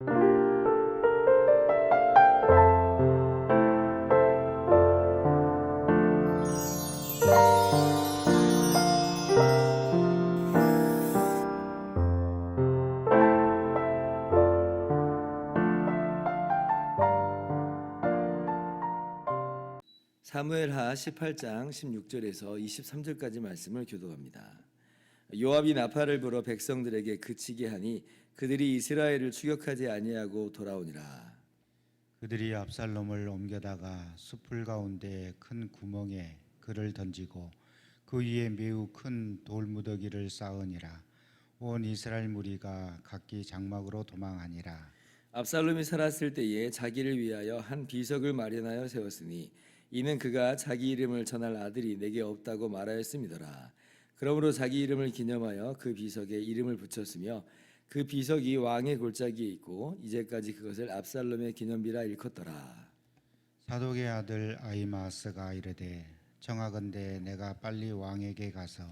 사무엘하 18장 16절에서 23절까지 말씀을 교독합니다. 요압이 나팔을 불어 백성들에게 그치게 하니 그들이 이스라엘을 추격하지 아니하고 돌아오니라. 그들이 압살롬을 옮겨다가 숲풀 가운데 큰 구멍에 그를 던지고 그 위에 매우 큰 돌무더기를 쌓으니라. 온 이스라엘 무리가 각기 장막으로 도망하니라. 압살롬이 살았을 때에 자기를 위하여 한 비석을 마련하여 세웠으니 이는 그가 자기 이름을 전할 아들이 내게 없다고 말하였음이더라. 그러므로 자기 이름을 기념하여 그 비석에 이름을 붙였으며 그 비석이 왕의 골짜기에 있고 이제까지 그것을 압살롬의 기념비라 일컫더라. 사독의 아들 아히마아스가 이르되 청하건대 내가 빨리 왕에게 가서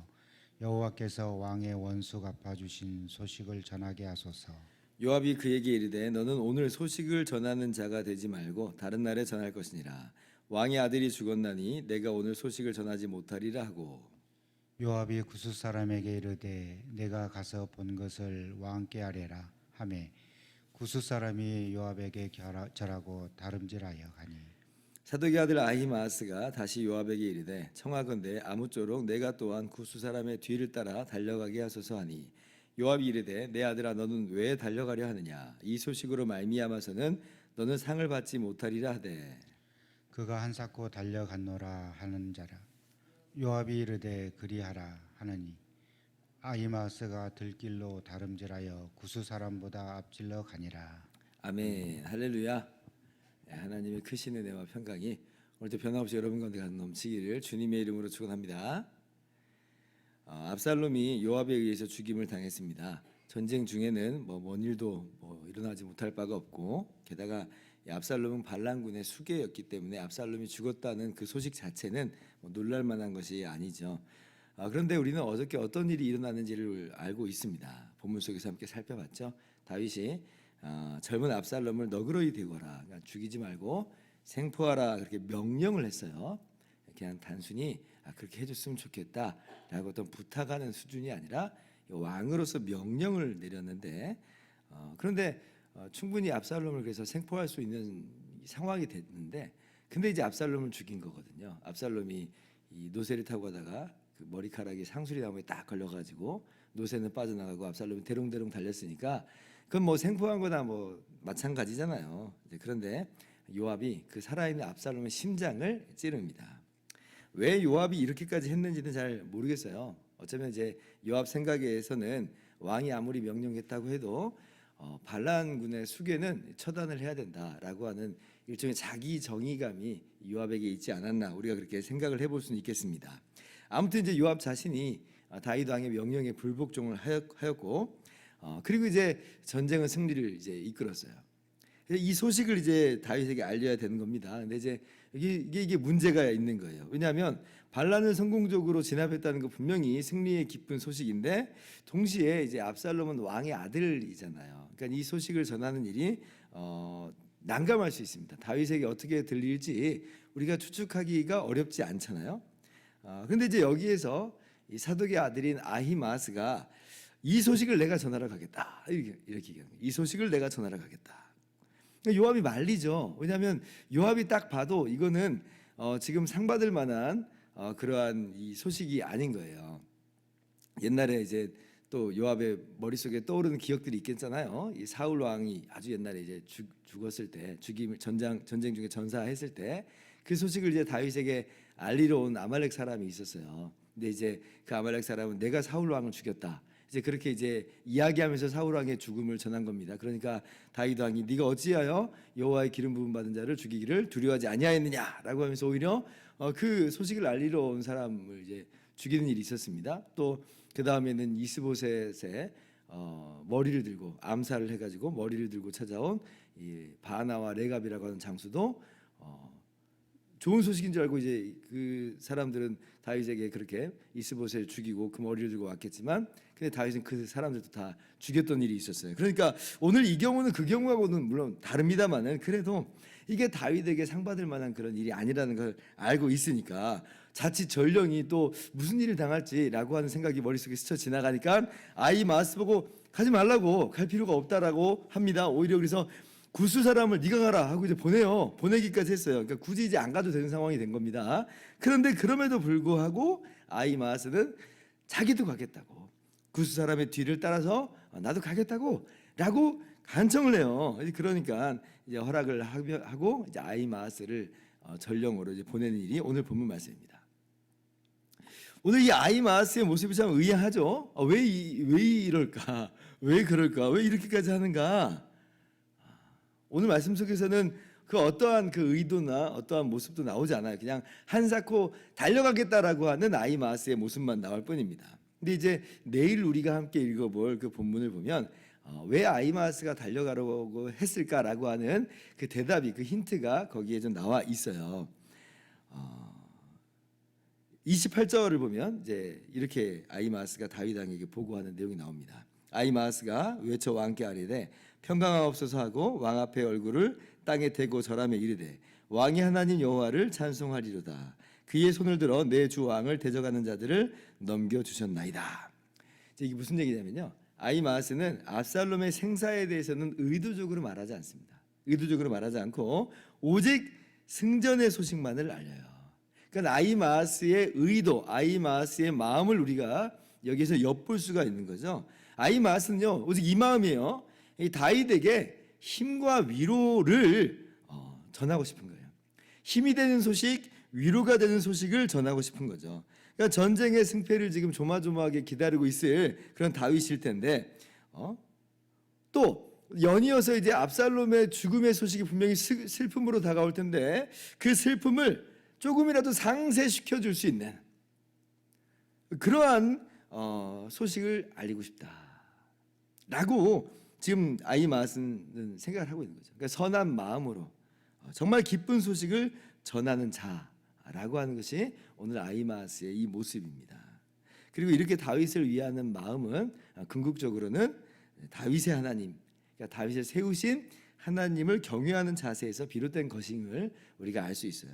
여호와께서 왕의 원수 갚아주신 소식을 전하게 하소서. 요압이 그에게 이르되 너는 오늘 소식을 전하는 자가 되지 말고 다른 날에 전할 것이니라. 왕의 아들이 죽었나니 내가 오늘 소식을 전하지 못하리라 하고. 요압이 구스 사람에게 이르되 내가 가서 본 것을 왕께 아뢰라 하매 구스 사람이 요압에게 절하고 다름질하여 가니 사독의 아들 아히마아스가 다시 요압에게 이르되 청하건대 아무쪼록 내가 또한 구스 사람의 뒤를 따라 달려가게 하소서 하니 요압이 이르되 내 아들아 너는 왜 달려가려 하느냐 이 소식으로 말미암아서는 너는 상을 받지 못하리라 하되 그가 한사코 달려갔노라 하는 자라. 요압이 이르되 그리하라 하느니 아히마아스가 들길로 다름질하여 구스 사람보다 앞질러 가니라. 아멘. 할렐루야. 하나님의 크신 은혜와 평강이 오늘도 변함없이 여러분 가운데 넘치기를 주님의 이름으로 축원합니다. 압살롬이 요압에 의해서 죽임을 당했습니다. 전쟁 중에는 먼 일도 일어나지 못할 바가 없고 게다가 압살롬은 반란군의 수괴였기 때문에 압살롬이 죽었다는 그 소식 자체는 놀랄 만한 것이 아니죠. 그런데 우리는 어저께 어떤 일이 일어났는지를 알고 있습니다. 본문 속에서 함께 살펴봤죠. 다윗이 젊은 압살롬을 너그러이 대거라, 그러니까 죽이지 말고 생포하라 그렇게 명령을 했어요. 그냥 단순히 그렇게 해줬으면 좋겠다라고 어떤 부탁하는 수준이 아니라 왕으로서 명령을 내렸는데 그런데 충분히 압살롬을 그래서 생포할 수 있는 상황이 됐는데 근데 이제 압살롬을 죽인 거거든요. 압살롬이 이 노새를 타고 가다가 그 머리카락이 상수리 나무에 딱 걸려가지고 노새는 빠져나가고 압살롬이 대롱대롱 달렸으니까 그건 생포한 거나 마찬가지잖아요. 그런데 요압이 그 살아있는 압살롬의 심장을 찌릅니다. 왜 요압이 이렇게까지 했는지는 잘 모르겠어요. 어쩌면 이제 요압 생각에서는 왕이 아무리 명령했다고 해도 반란군의 수괴는 처단을 해야 된다라고 하는 일종의 자기 정의감이 요압에게 있지 않았나 우리가 그렇게 생각을 해볼 수는 있겠습니다. 아무튼 이제 요압 자신이 다윗 왕의 명령에 불복종을 하였고 그리고 이제 전쟁은 승리를 이제 이끌었어요. 이 소식을 이제 다윗에게 알려야 되는 겁니다. 근데 이제 이게 문제가 있는 거예요. 왜냐하면 반란을 성공적으로 진압했다는 거 분명히 승리의 기쁜 소식인데 동시에 이제 압살롬은 왕의 아들이잖아요. 그러니까 이 소식을 전하는 일이 난감할 수 있습니다. 다윗에게 어떻게 들릴지 우리가 추측하기가 어렵지 않잖아요. 그런데 이제 여기에서 이 사독의 아들인 아히마스가 이 소식을 내가 전하러 가겠다 이렇게 얘기하는 거예요. 이 소식을 내가 전하러 가겠다. 요압이 말리죠. 왜냐하면 요압이 딱 봐도 이거는 지금 상 받을 만한 그러한 이 소식이 아닌 거예요. 옛날에 이제 또 요압의 머릿속에 떠오르는 기억들이 있겠잖아요. 이 사울 왕이 아주 옛날에 이제 죽었을 때 죽임을 전쟁 중에 전사했을 때 그 소식을 이제 다윗에게 알리러 온 아말렉 사람이 있었어요. 근데 이제 그 아말렉 사람은 내가 사울 왕을 죽였다. 이제 그렇게 이제 이야기하면서 사울 왕의 죽음을 전한 겁니다. 그러니까 다윗 왕이 네가 어찌하여 여호와의 기름 부음 받은 자를 죽이기를 두려워하지 아니하였느냐라고 하면서 오히려 그 소식을 알리러 온 사람을 이제 죽이는 일이 있었습니다. 또 그 다음에는 이스보셋의 머리를 들고 암살을 해가지고 머리를 들고 찾아온 이 바나와 레갑이라고 하는 장수도 좋은 소식인 줄 알고 이제 그 사람들은 다윗에게 그렇게 이스보셋을 죽이고 그 머리를 들고 왔겠지만, 근데 다윗은 그 사람들도 다 죽였던 일이 있었어요. 그러니까 오늘 이 경우는 그 경우하고는 물론 다릅니다만은, 그래도 이게 다윗에게 상받을 만한 그런 일이 아니라는 걸 알고 있으니까 자칫 전령이 또 무슨 일을 당할지라고 하는 생각이 머릿속에 스쳐 지나가니까 아히마아스 보고 가지 말라고, 갈 필요가 없다라고 합니다. 오히려 그래서 구스 사람을 네가 가라 하고 이제 보내기까지 했어요. 그러니까 굳이 이제 안 가도 되는 상황이 된 겁니다. 그런데 그럼에도 불구하고 아히마아스는 자기도 가겠다고, 구스 사람의 뒤를 따라서 나도 가겠다고 라고 간청을 해요. 그러니까 이제 허락을 하고 이제 아히마아스를 전령으로 이제 보내는 일이 오늘 본문 말씀입니다. 오늘 이 아히마아스의 모습이 참 의아하죠. 왜 이럴까? 왜 그럴까? 왜 이렇게까지 하는가? 오늘 말씀 속에서는 그 어떠한 그 의도나 어떠한 모습도 나오지 않아요. 그냥 한사코 달려가겠다라고 하는 아히마아스의 모습만 나올 뿐입니다. 근데 이제 내일 우리가 함께 읽어볼 그 본문을 보면 왜 아히마아스가 달려가려고 했을까라고 하는 그 대답이, 그 힌트가 거기에 좀 나와 있어요. 28절을 보면 이제 이렇게 아히마아스가 다윗왕에게 보고하는 내용이 나옵니다. 아히마아스가 외쳐 왕께 아뢰되 평강하옵소서 하고 왕 앞에 얼굴을 땅에 대고 절하며 이르되 왕의 하나님 여호와를 찬송하리로다. 그의 손을 들어 내 주 왕을 대적하는 자들을 넘겨 주셨나이다. 이게 무슨 얘기냐면요, 아히마아스는 압살롬의 생사에 대해서는 의도적으로 말하지 않습니다. 의도적으로 말하지 않고 오직 승전의 소식만을 알려요. 그러니까 아히마아스의 의도, 아히마아스의 마음을 우리가 여기서 엿볼 수가 있는 거죠. 아히마아스는요, 오직 이 마음이에요. 이 다윗에게 힘과 위로를 전하고 싶은 거예요. 힘이 되는 소식, 위로가 되는 소식을 전하고 싶은 거죠. 그러니까 전쟁의 승패를 지금 조마조마하게 기다리고 있을 그런 다윗일 텐데, 또 연이어서 이제 압살롬의 죽음의 소식이 분명히 슬픔으로 다가올 텐데, 그 슬픔을 조금이라도 상쇄시켜 줄 수 있는 그러한 소식을 알리고 싶다라고 지금 아히마아스는 생각을 하고 있는 거죠. 그러니까 선한 마음으로 정말 기쁜 소식을 전하는 자라고 하는 것이 오늘 아히마아스의 이 모습입니다. 그리고 이렇게 다윗을 위하는 마음은 궁극적으로는 다윗의 하나님, 그러니까 다윗을 세우신 하나님을 경외하는 자세에서 비롯된 것임을 우리가 알 수 있어요.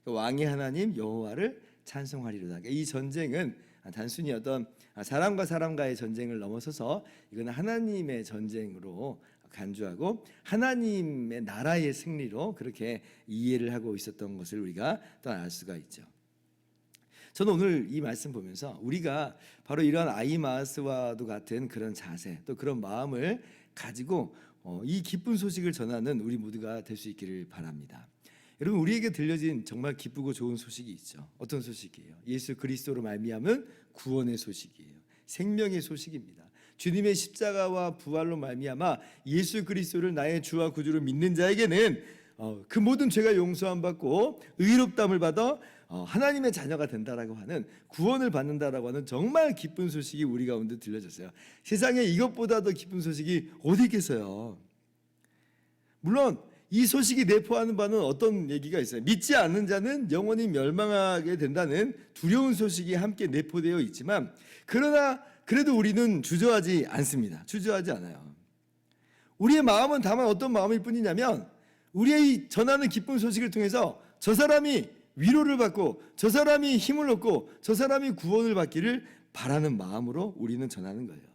그러니까 왕의 하나님 여호와를 찬송하리로다. 그러니까 이 전쟁은 단순히 어떤 사람과 사람과의 전쟁을 넘어서서 이건 하나님의 전쟁으로 간주하고 하나님의 나라의 승리로 그렇게 이해를 하고 있었던 것을 우리가 또 알 수가 있죠. 저는 오늘 이 말씀 보면서 우리가 바로 이런 아히마아스와도 같은 그런 자세, 또 그런 마음을 가지고 이 기쁜 소식을 전하는 우리 모두가 될 수 있기를 바랍니다. 여러분, 우리에게 들려진 정말 기쁘고 좋은 소식이 있죠. 어떤 소식이에요? 예수 그리스도로 말미암은 구원의 소식이에요. 생명의 소식입니다. 주님의 십자가와 부활로 말미암아 예수 그리스도를 나의 주와 구주로 믿는 자에게는 그 모든 죄가 용서함 받고 의롭담을 받아 하나님의 자녀가 된다라고 하는, 구원을 받는다라고 하는 정말 기쁜 소식이 우리 가운데 들려졌어요. 세상에 이것보다 더 기쁜 소식이 어디 있겠어요? 물론 이 소식이 내포하는 바는 어떤 얘기가 있어요. 믿지 않는 자는 영원히 멸망하게 된다는 두려운 소식이 함께 내포되어 있지만, 그러나 그래도 우리는 주저하지 않습니다. 주저하지 않아요. 우리의 마음은 다만 어떤 마음일 뿐이냐면, 우리의 전하는 기쁜 소식을 통해서 저 사람이 위로를 받고 저 사람이 힘을 얻고 저 사람이 구원을 받기를 바라는 마음으로 우리는 전하는 거예요.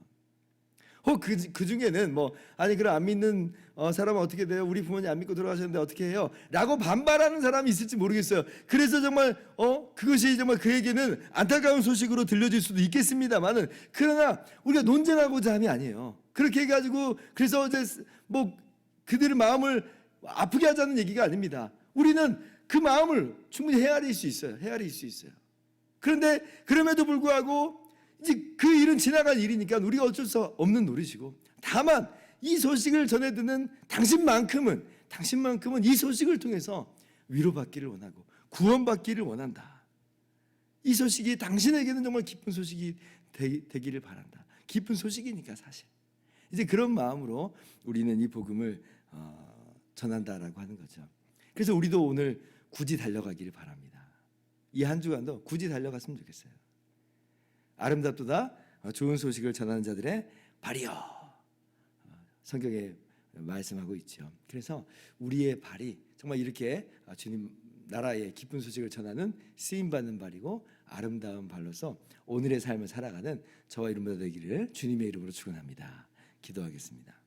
그 중에는 그럼 안 믿는 사람은 어떻게 돼요? 우리 부모님 안 믿고 돌아가셨는데 어떻게 해요? 라고 반발하는 사람이 있을지 모르겠어요. 그래서 정말 그것이 정말 그에게는 안타까운 소식으로 들려질 수도 있겠습니다만은, 그러나 우리가 논쟁하고자 함이 아니에요. 그렇게 해가지고 그래서 이제 그들의 마음을 아프게 하자는 얘기가 아닙니다. 우리는 그 마음을 충분히 헤아릴 수 있어요. 그런데 그럼에도 불구하고 이제 그 일은 지나간 일이니까 우리가 어쩔 수 없는 노릇이고, 다만 이 소식을 전해 듣는 당신만큼은 이 소식을 통해서 위로받기를 원하고 구원받기를 원한다. 이 소식이 당신에게는 정말 기쁜 소식이 되기를 바란다. 기쁜 소식이니까 사실 이제 그런 마음으로 우리는 이 복음을 전한다라고 하는 거죠. 그래서 우리도 오늘 굳이 달려가기를 바랍니다. 이 한 주간도 굳이 달려갔으면 좋겠어요. 아름답도다 좋은 소식을 전하는 자들의 발이여, 성경에 말씀하고 있죠. 그래서 우리의 발이 정말 이렇게 주님 나라의 기쁜 소식을 전하는 쓰임받는 발이고 아름다운 발로서 오늘의 삶을 살아가는 저와 여러분들 되기를 주님의 이름으로 축원합니다. 기도하겠습니다.